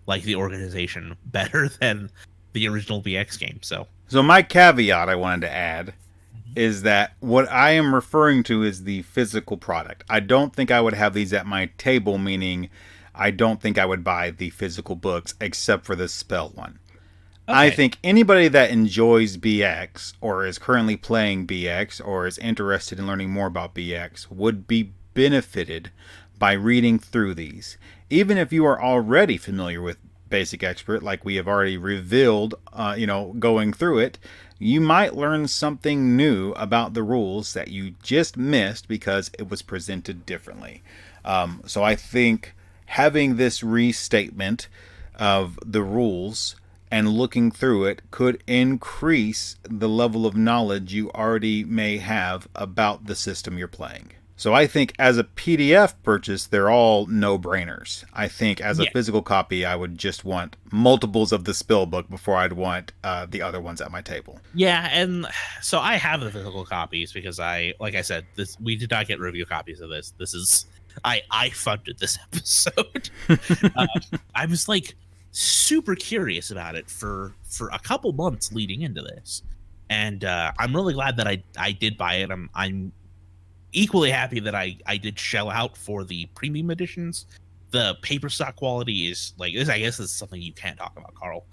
like the organization better than the original BX game. So my caveat I wanted to add is that what I am referring to is the physical product. I don't think I would have these at my table, meaning I don't think I would buy the physical books except for the spell one. Okay. I think anybody that enjoys BX or is currently playing BX or is interested in learning more about BX would be benefited by reading through these. Even if you are already familiar with Basic Expert, like we have already revealed, going through it, you might learn something new about the rules that you just missed because it was presented differently. So I think having this restatement of the rules and looking through it could increase the level of knowledge you already may have about the system you're playing. So I think as a PDF purchase, they're all no-brainers. I think as a physical copy, I would just want multiples of the spell book before I'd want the other ones at my table. Yeah, and so I have the physical copies because like I said, we did not get review copies of this. This is I funded this episode. I was like super curious about it for a couple months leading into this, and I'm really glad that I did buy it. I'm equally happy that I did shell out for the premium editions. The paper stock quality is like this. I guess is something you can't talk about, Carl.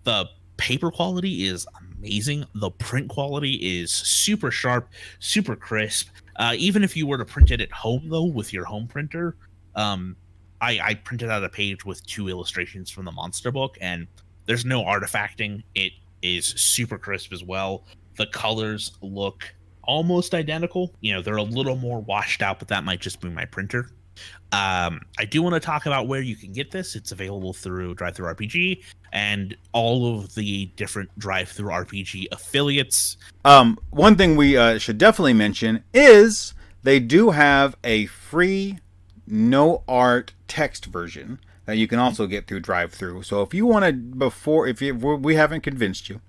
The paper quality is amazing. The print quality is super sharp, super crisp. Even if you were to print it at home, though, with your home printer, I printed out a page with 2 illustrations from the monster book, and there's no artifacting. It is super crisp as well. The colors look almost identical. They're a little more washed out, but that might just be my printer. I do want to talk about where you can get this. It's available through DriveThruRPG and all of the different DriveThruRPG affiliates. One thing we should definitely mention is they do have a free no art text version that you can also get through drive-thru. So if you want to, we haven't convinced you,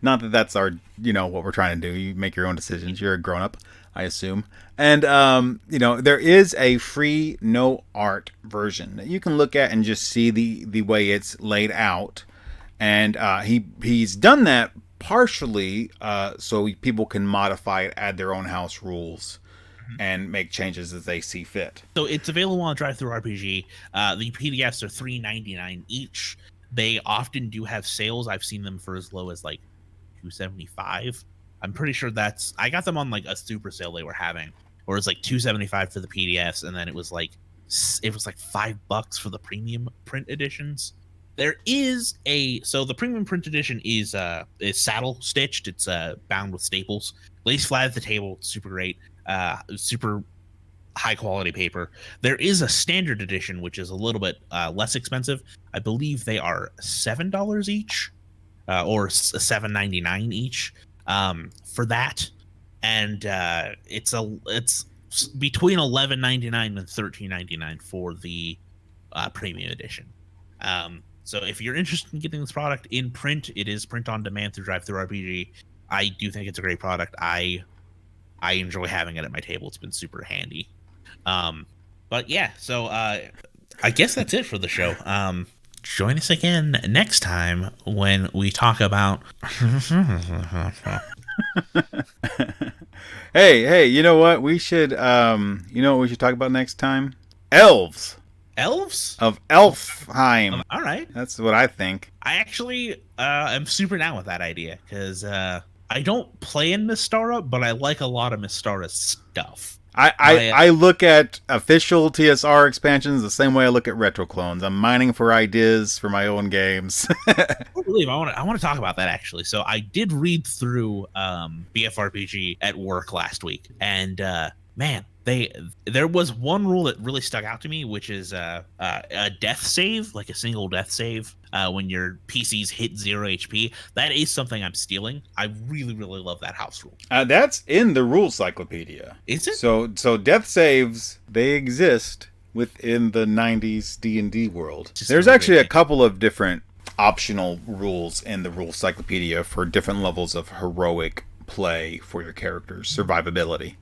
not that that's our, what we're trying to do. You make your own decisions. You're a grown-up, I assume. And, there is a free no art version that you can look at and just see the way it's laid out. And he's done that partially so people can modify it, add their own house rules, and make changes as they see fit. So it's available on DriveThruRPG. The PDFs are $3.99 each. They often do have sales. I've seen them for as low as like $2.75. I'm pretty sure I got them on like a super sale they were having, where it's like $2.75 for the PDFs, and then it was like $5 for the premium print editions. There is so the premium print edition is saddle stitched. It's bound with staples, lays flat at the table. It's super great. Super high quality paper. There is a standard edition, which is a little bit less expensive. I believe they are $7 each, or $7.99 each for that, and it's between $11.99 and $13.99 for the premium edition. So if you're interested in getting this product in print, it is print on demand through DriveThruRPG. I do think it's a great product. I enjoy having it at my table. It's been super handy. But yeah, so I guess that's it for the show. Join us again next time when we talk about Hey, you know what? We should what we should talk about next time? Elves of Elfheim. All right, that's what I think. I actually am super down with that idea because I don't play in Mystara, but I like a lot of Mystara stuff. I look at official TSR expansions the same way I look at retro clones. I'm mining for ideas for my own games. I want to talk about that actually. So I did read through BFRPG at work last week, and man, there was one rule that really stuck out to me, which is a death save, like a single death save, when your PCs hit 0 HP. That is something I'm stealing. I really, really love that house rule. That's in the rule cyclopedia. Is it? So death saves, they exist within the 90s D&D world. There's actually a couple of different optional rules in the rule cyclopedia for different levels of heroic play for your characters, survivability.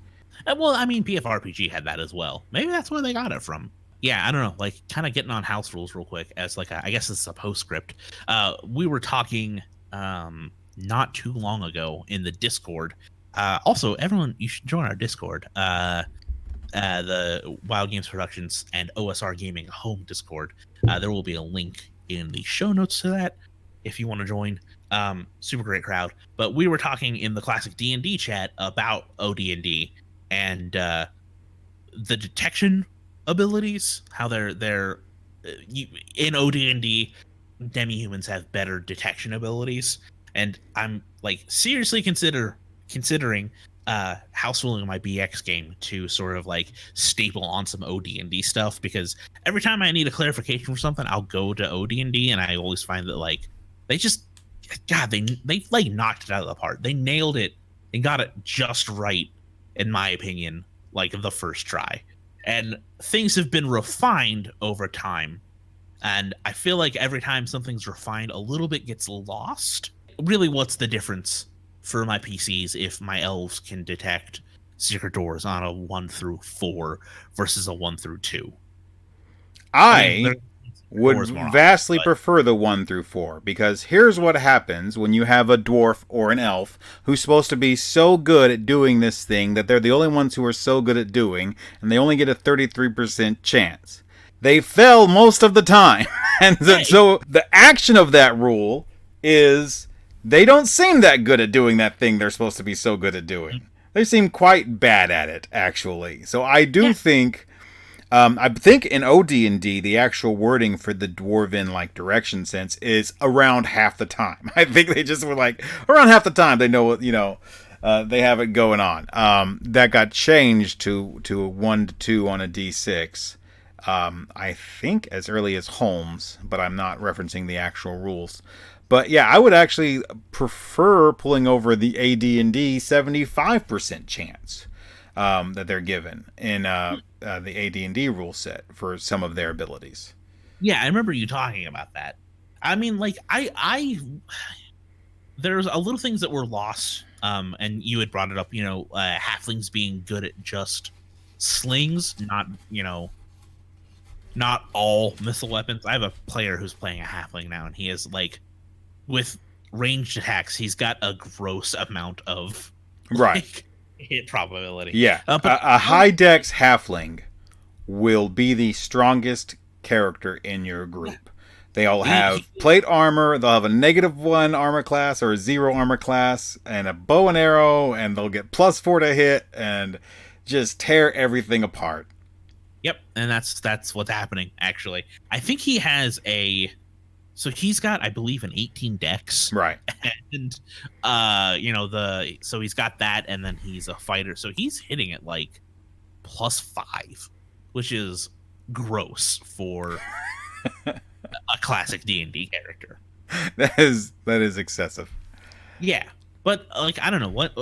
Well, I mean, PFRPG had that as well. Maybe that's where they got it from. Yeah, I don't know. Like, kind of getting on house rules real quick as like I guess this is a postscript. We were talking not too long ago in the Discord. Also, everyone, you should join our Discord. The Wild Games Productions and OSR Gaming Home Discord. There will be a link in the show notes to that if you want to join. Super great crowd. But we were talking in the classic D&D chat about OD&D and the detection abilities, how they're in OD&D, demi-humans have better detection abilities, and I'm like seriously considering house ruling my BX game to sort of like staple on some OD&D stuff, because every time I need a clarification for something, I'll go to OD&D, and I always find that like they just they like knocked it out of the park. They nailed it and got it just right, in my opinion, like the first try. And things have been refined over time, and I feel like every time something's refined, a little bit gets lost. Really, what's the difference for my PCs if my elves can detect secret doors on a 1 through 4 versus a 1 through 2? I would vastly prefer the 1 through 4, because here's what happens when you have a dwarf or an elf who's supposed to be so good at doing this thing that they're the only ones who are so good at doing, and they only get a 33% chance. They fail most of the time. And so the action of that rule is they don't seem that good at doing that thing they're supposed to be so good at doing. They seem quite bad at it, actually. So I do think... I think in OD&D, the actual wording for the dwarven like direction sense is around half the time. I think they just were like, around half the time they know what, they have it going on. That got changed to a 1 to 2 on a D6. I think as early as Holmes, but I'm not referencing the actual rules. But yeah, I would actually prefer pulling over the AD&D 75% chance that they're given in the AD&D rule set for some of their abilities. Yeah, I remember you talking about that. I mean, like, there's a little things that were lost, and you had brought it up, halflings being good at just slings, not all missile weapons. I have a player who's playing a halfling now, and he is, like, with ranged attacks, he's got a gross amount of... Right. Hit probability. Yeah, a high dex halfling will be the strongest character in your group. They all have plate armor, they'll have a -1 armor class or a 0 armor class, and a bow and arrow, and they'll get +4 to hit, and just tear everything apart. Yep, and that's what's happening, actually. I think he has so he's got, I believe, an 18 dex. Right. And, so he's got that, and then he's a fighter. So he's hitting it like +5, which is gross for a classic D&D character. That is excessive. Yeah. But, like, I don't know what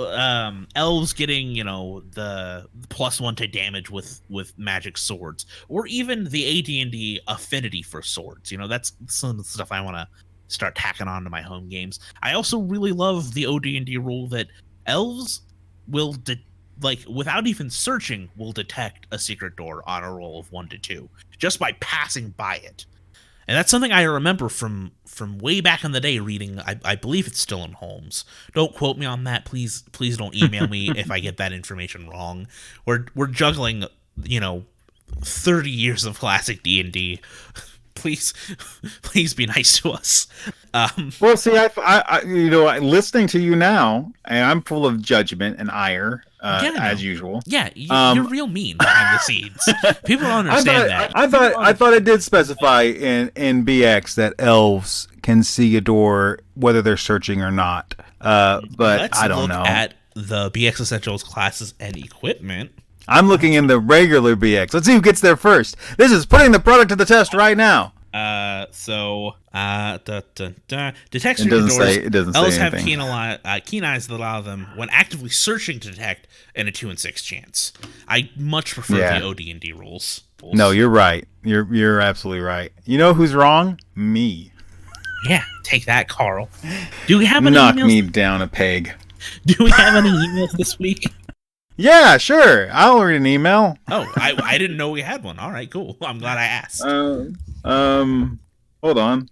elves getting, the +1 to damage with magic swords, or even the AD&D affinity for swords. That's some of the stuff I want to start tacking on to my home games. I also really love the OD&D rule that elves will, without even searching, will detect a secret door on a roll of 1 to 2 just by passing by it. And that's something I remember from way back in the day reading. I believe it's still in Holmes. Don't quote me on that, please. Please don't email me if I get that information wrong. We're juggling, 30 years of classic D&D. Please be nice to us. Well, see, I listening to you now, and I'm full of judgment and ire, as usual. Yeah, you're real mean behind the scenes. People don't understand that. I thought it did specify in BX that elves can see a door whether they're searching or not. But I don't know. At the BX Essentials classes and equipment. I'm looking in the regular BX. Let's see who gets there first. This is putting the product to the test right now. Detection doesn't doors. say- it doesn't say Elves have anything. keen eyes that allow them, when actively searching to detect, and a 2 in 6 chance. I much prefer Yeah. the OD&D rules. No, you're right. You're absolutely right. You know who's wrong? Me. Yeah, take that, Carl. Do we have any Knock emails? me down a peg. Do we have any emails this week? Yeah, sure. I'll read an email. Oh, I didn't know we had one. All right, cool. I'm glad I asked. Hold on.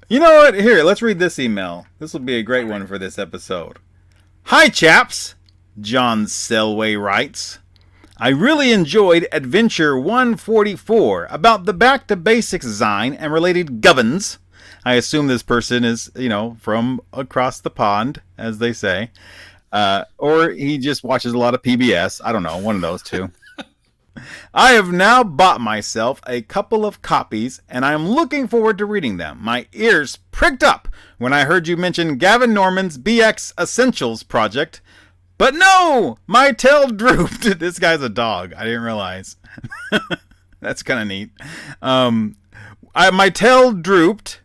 You know what? Here, let's read this email. This will be a great one for this episode. Hi, chaps. John Selway writes, I really enjoyed Adventure 144 about the Back to Basics Zine and related gubbins. I assume this person is, from across the pond, as they say. Or he just watches a lot of PBS. I don't know, one of those two. I have now bought myself a couple of copies, and I am looking forward to reading them. My ears pricked up when I heard you mention Gavin Norman's BX Essentials project. But no! My tail drooped. This guy's a dog. I didn't realize. That's kind of neat. My tail drooped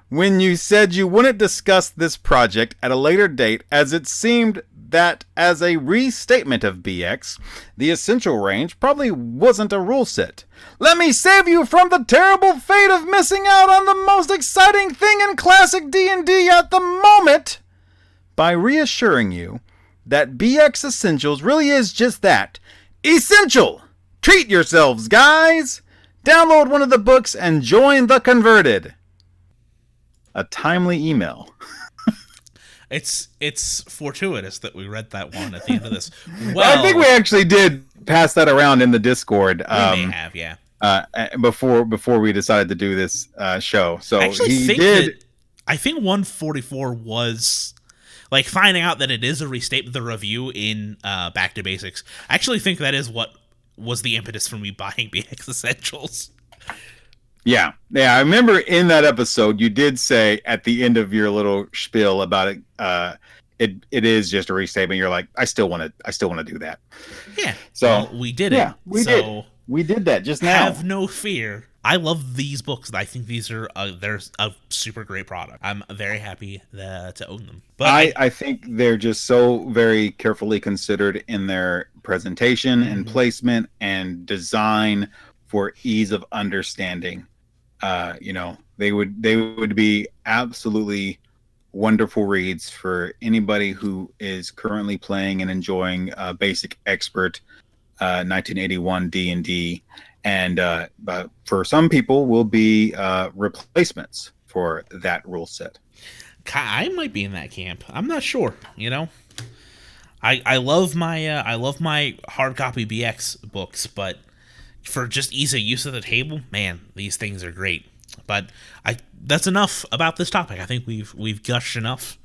when you said you wouldn't discuss this project at a later date, as it seemed that as a restatement of BX, the Essential range probably wasn't a rule set. Let me save you from the terrible fate of missing out on the most exciting thing in classic D&D at the moment by reassuring you that BX Essentials really is just that. Essential! Treat yourselves, guys! Download one of the books and join the converted. A timely email. It's fortuitous that we read that one at the end of this. Well, I think we actually did pass that around in the Discord. We may have, yeah. Before we decided to do this show, so I actually he think did. I think 144 was like finding out that it is a restatement. The review in Back to Basics. I actually think that is what was the impetus for me buying BX Essentials. Yeah. I remember in that episode you did say at the end of your little spiel about it. It is just a restatement. You're like, I still want to do that. Yeah. So well, we did it. Yeah, we did. We did that just now. Have no fear. I love these books. I think these are they're a super great product. I'm very happy to own them. But I think they're just so very carefully considered in their presentation and placement and design for ease of understanding. They would be absolutely wonderful reads for anybody who is currently playing and enjoying Basic Expert 1981 D&D, and but for some people will be replacements for that rule set. I might be in that camp. I'm not sure. I love my hard copy BX books, but for just ease of use of the table, man, these things are great. But that's enough about this topic. I think we've gushed enough.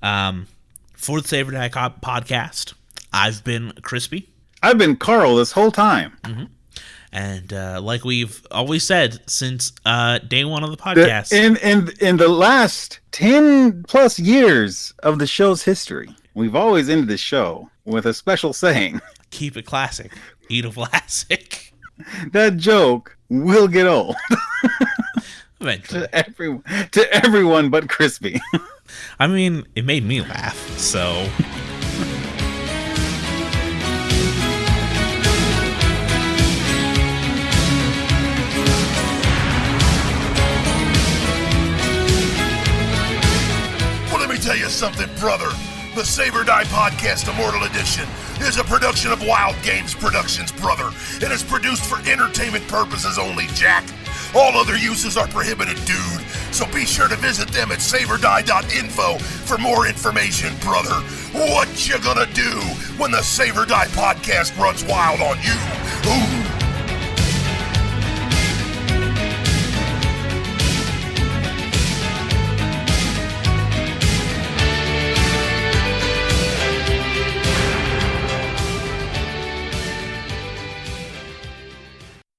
For the Saber Die podcast, I've been Crispy. I've been Carl this whole time. Mm-hmm. And like we've always said since day one of the podcast, in the last 10 plus years of the show's history, we've always ended the show with a special saying: "Keep it classic, eat a classic." That joke will get old. Eventually. To everyone but Crispy. I mean, it made me laugh, so. Well, let me tell you something, brother. The Saber Die Podcast Immortal Edition is a production of Wild Games Productions, brother, and is produced for entertainment purposes only, Jack. All other uses are prohibited, dude. So be sure to visit them at saberdie.info for more information, brother. What you gonna do when the Saber Die Podcast runs wild on you? Ooh.